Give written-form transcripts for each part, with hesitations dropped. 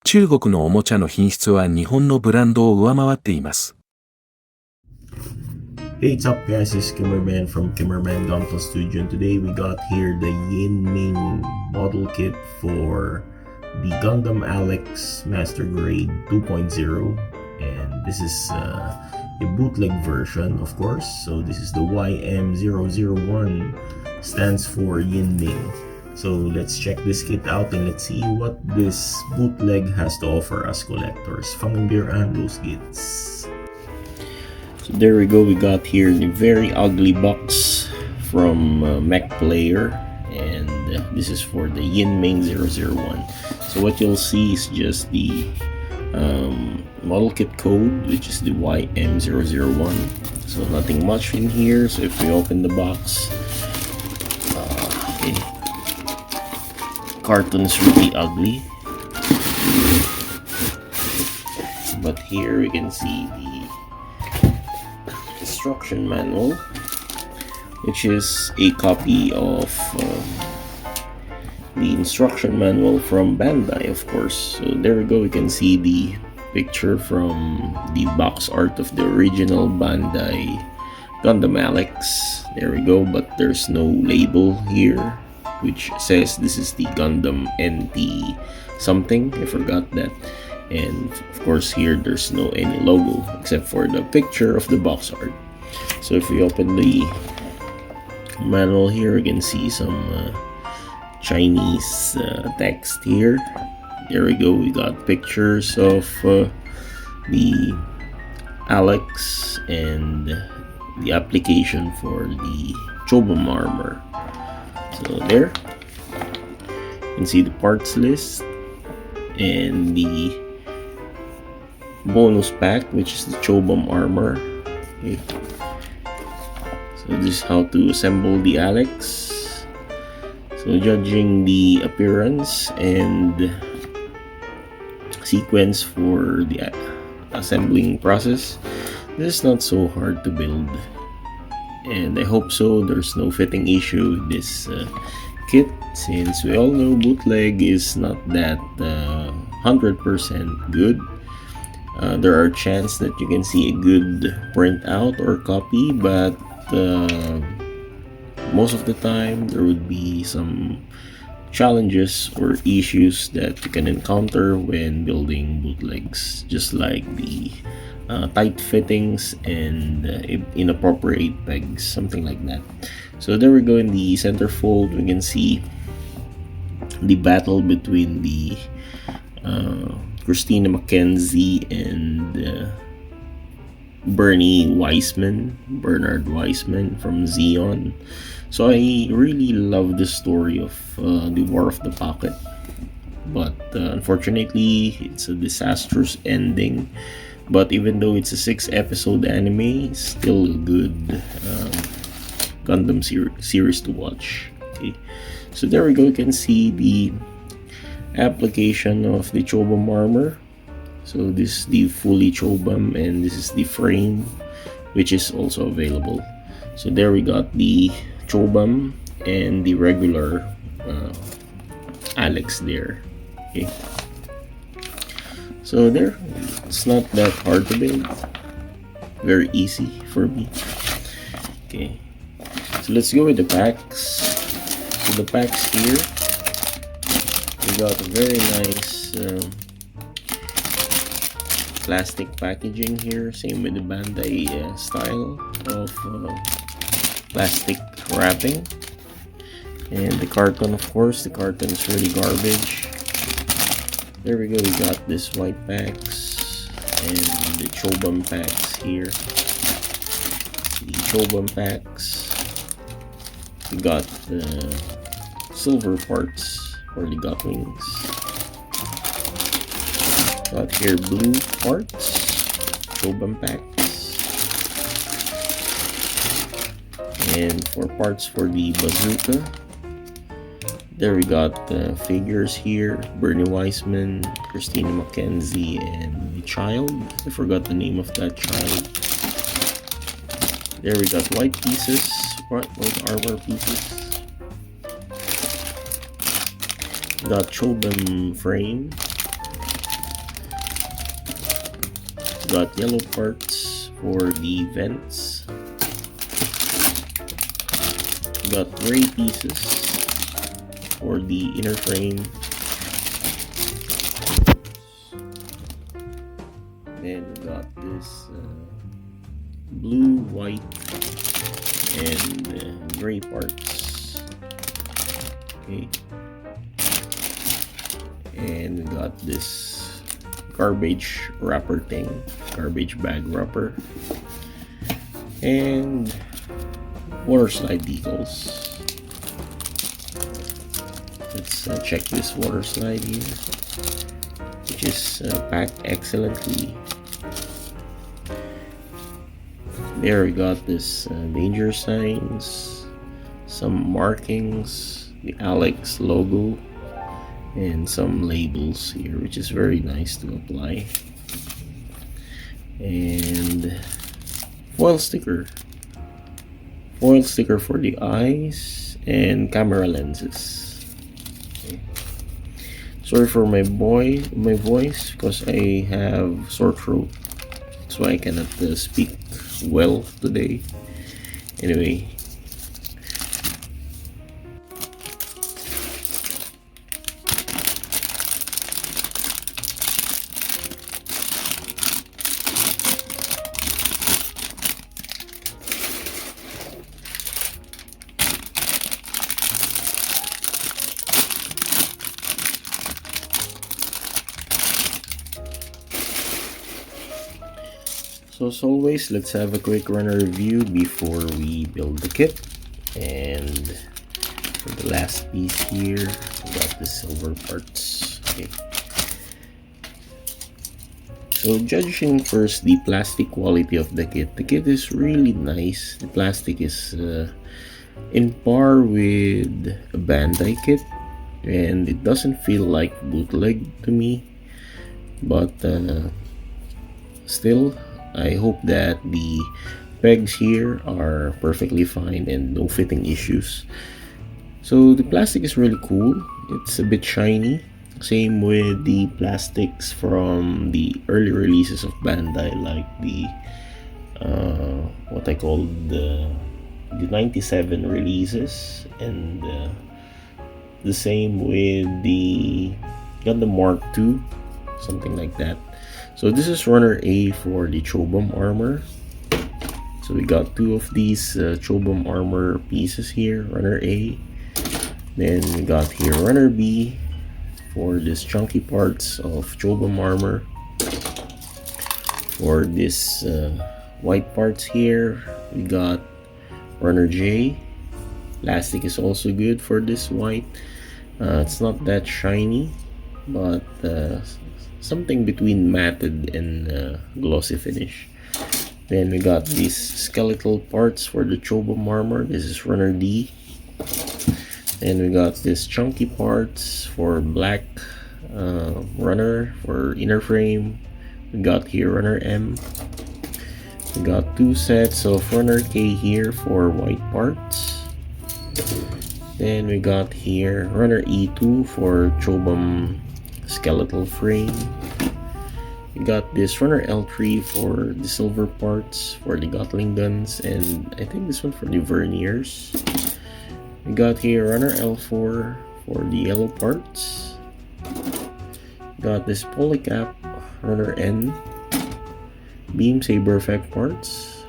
中国のおもちゃの品質は日本のブランドを上回っています。Hey, what's up guys, this is Kimmerman from Kimmerman Gunpla Studio, and today we got here the Yiming model kit for the Gundam Alex Master Grade 2.0, and this is a bootleg version, of course. So this is the YM001, stands for Yiming. So let's check this kit out and let's see what this bootleg has to offer us collectors. Fangen wir an, los geht's. So there we go, we got here the very ugly box from Mech Player, and this is for the Yiming 001. So what you'll see is just the model kit code, which is the YM001. So nothing much in here. So if we open the box, okay, carton is really ugly, but here we can see the instruction manual, which is a copy of the instruction manual from Bandai, of course. So there we go, we can see the picture from the box art of the original Bandai Gundam Alex. There we go, but there's no label here which says this is the Gundam NT something, I forgot that. And of course here there's no any logo except for the picture of the box art. So if we open the manual here, we can see some Chinese text here. There we go, we got pictures of the Alex and the application for the Chobam armor. So there you can see the parts list and the bonus pack, which is the Chobam armor. Okay. So this is how to assemble the Alex. So judging the appearance and sequence for the assembling process, this is not so hard to build, and I hope so there's no fitting issue with this kit, since we all know bootleg is not that 100% good. There are chances that you can see a good printout or copy, but most of the time there would be some challenges or issues that you can encounter when building bootlegs, just like the tight fittings and inappropriate pegs, something like that. So there we go, in the centerfold we can see the battle between the Christina McKenzie and Bernard Weissman from Zeon. So I really love the story of the War of the Pocket, but unfortunately it's a disastrous ending. But even though it's a 6-episode anime, it's still a good Gundam series to watch. Okay, so there we go, you can see the application of the Chobam armor. So this is the fully Chobam, and this is the frame, which is also available. So there we got the Chobam and the regular Alex there. Okay, so there, it's not that hard to build, very easy for me. Okay, so let's go with the packs. So the packs here, we got a very nice plastic packaging here, same with the Bandai style of plastic wrapping. And the carton, of course, the carton is really garbage. There we go, we got this white packs and the Chobam packs here. The Chobam packs, we got the silver parts for the Gutlings. Got here blue parts, Chobam packs. And for parts for the bazooka, there we got the figures here, Bernie Weissman, Christina McKenzie, and the child. I forgot the name of that child. There we got white pieces, white armor pieces. Got Chobam frame. Got yellow parts for the vents. Got gray pieces for the inner frame. Then we got this blue, white, and gray parts. Okay. And we got this garbage wrapper thing, garbage bag wrapper, and water slide decals. Let's check this water slide here, which is packed excellently. There we got this danger signs, some markings, the Alex logo, and some labels here, which is very nice to apply. And foil sticker for the eyes and camera lenses. Okay. Sorry for my voice because I have sore throat, so I cannot speak well today. Anyway, so as always, let's have a quick runner review before we build the kit. And for the last piece here, we got the silver parts. Okay. So judging first the plastic quality of the kit is really nice. The plastic is in par with a Bandai kit, and it doesn't feel like bootleg to me, but still, I hope that the pegs here are perfectly fine and no fitting issues. So the plastic is really cool. It's a bit shiny. Same with the plastics from the early releases of Bandai, like the what I call the 97 releases, and the same with the Gundam Mark II, something like that. So this is runner A for the Chobam armor. So we got two of these Chobam armor pieces here, runner A. Then we got here runner B for this chunky parts of Chobam armor. For this white parts here, we got runner J. Plastic is also good for this white. It's not that shiny, but something between matted and glossy finish. Then we got these skeletal parts for the Chobam armor. This is runner D. And we got this chunky parts for black runner for inner frame. We got here runner M. We got two sets of runner K here for white parts. Then we got here runner E2 for Chobam skeletal frame. We got this runner L3 for the silver parts for the Gatling guns, and I think this one for the verniers. We got here runner L4 for the yellow parts. Got this polycap runner N, beam saber effect parts.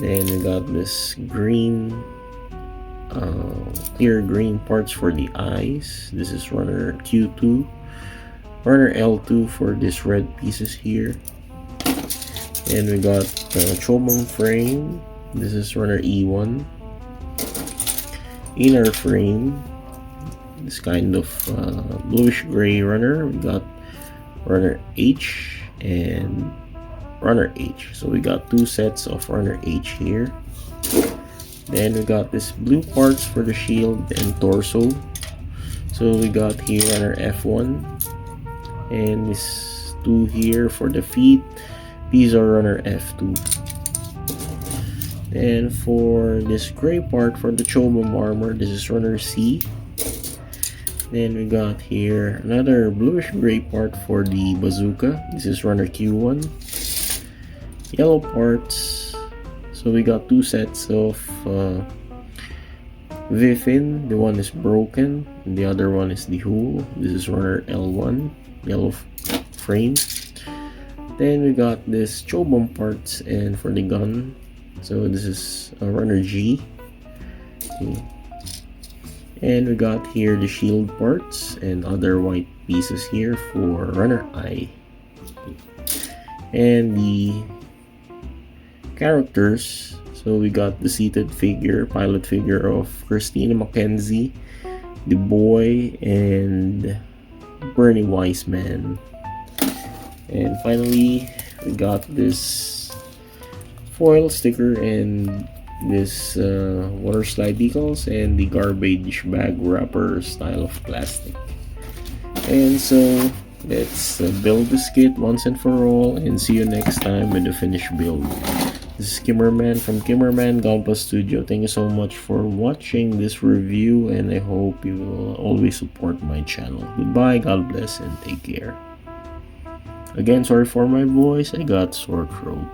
Then we got this green clear green parts for the eyes. This is runner Q2. Runner L2 for this red pieces here. And we got Chobam frame. This is runner E1. Inner frame, this kind of bluish gray runner. We got runner H and runner H. So we got two sets of runner H here. Then we got this blue parts for the shield and torso. So we got here runner F1, and this two here for the feet. These are runner F2. And for this gray part for the Chobam armor, this is runner C. Then we got here another bluish gray part for the bazooka. This is runner Q1. Yellow parts. So we got two sets of Vifin. The one is broken and the other one is the hull. This is runner L1, yellow frame. Then we got this Chobom parts and for the gun. So this is runner G. Okay. And we got here the shield parts and other white pieces here for runner I. And the characters. So we got the seated figure, pilot figure of Christina Mackenzie, the boy, and Bernie Weissman. And finally, we got this foil sticker and this water slide decals and the garbage bag wrapper style of plastic. And so let's build this kit once and for all, and see you next time with the finished build. This is Kimmerman from Kimmerman Gunpla Studio. Thank you so much for watching this review, and I hope you will always support my channel. Goodbye, God bless, and take care. Again, sorry for my voice, I got sore throat.